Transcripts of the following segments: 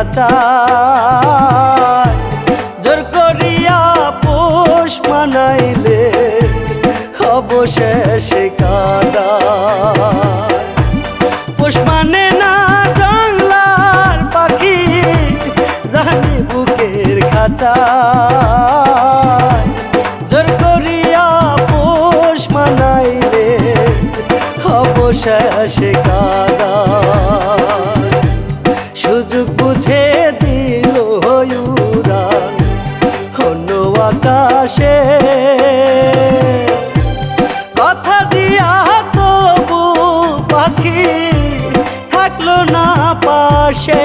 খাঁচা জোর করিয়া পোষ মানাইলে অবশেষে কাদা পোষ মানে না জংলার পাখি জানি বুকের খাঁচা জোর করিয়া পোষ মানাইলে অবশেষে কাদা সুযোগ বুঝে দিল উড়ান অন্য আকাশে কথা দিয়া তবু পাখি থাকলো না পাশে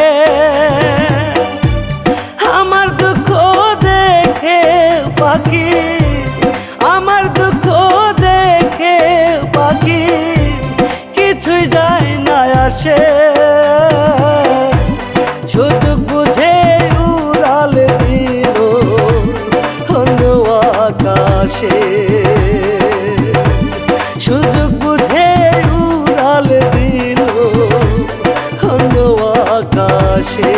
আমার দুঃখ দেখে পাখি আমার দুঃখ দেখে পাখি কিছুই যায় না আসে সুযোগ বুঝে উড়াল দিল অন্য আকাশে সুযোগ বুঝে উড়াল দিল অন্য আকাশে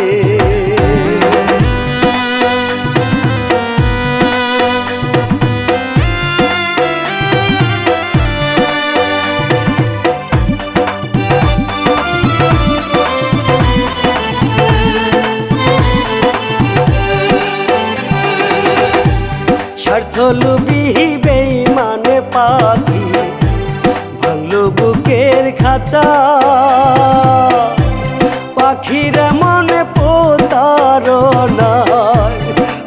স্বার্থলোভী বেঈমানে পাখি ভাঙলো বুকের খাঁচা পাখিরা মনে প্রতারণায়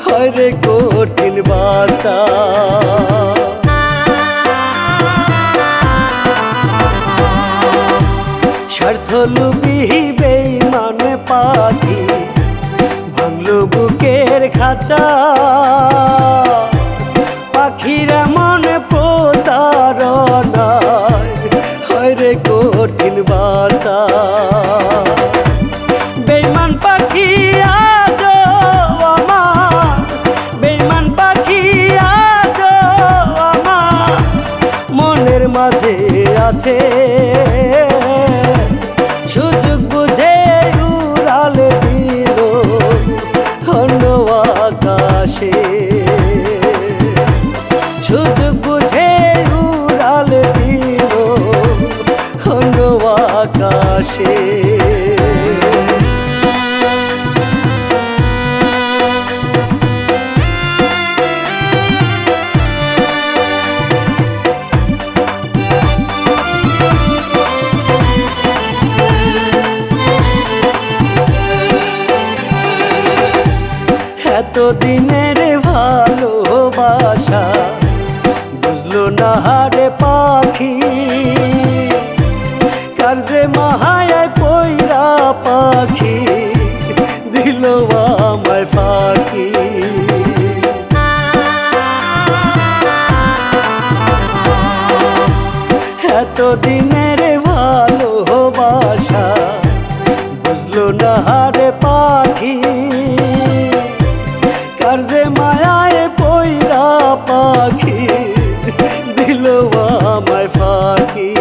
হয় রে কঠিন বাঁচা স্বার্থলোভী বেঈমানে পাখি ভাঙলো বুকের খাঁচা পাখিরা মনে প্রতারণায় হয় রে কঠিন বাঁচা বেঈমান পাখি আজ আমার বেঈমান পাখি আজ আমার মনের মাঝে আছে সুযোগ বুঝে উড়াল দিল অন্য আকাশে সুযোগ বুঝে উড়াল দিল অন্য আকাশে এতদিনের ভালোবাসা বুঝলো না হারে পাখি কার যে মাহায় পয়রা পাখি দিল আমায় ফাঁকি এতদিনের ভালোবাসা বুঝলো না হারে পাখি কার যে মায়ায় পয়রা পাখি দিল আমায় ফাঁকি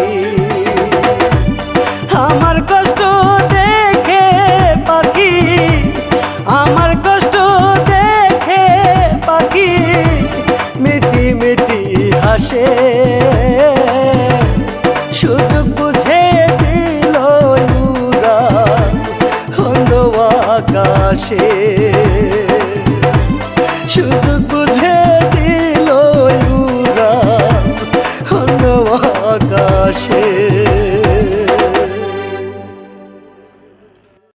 আমার কষ্ট দেখে পাখি আমার কষ্ট দেখে পাখি মিটি মিটি হাসে সুযোগ বুঝে দিল উড়াল অন্য আকাশে সুযোগ বুঝে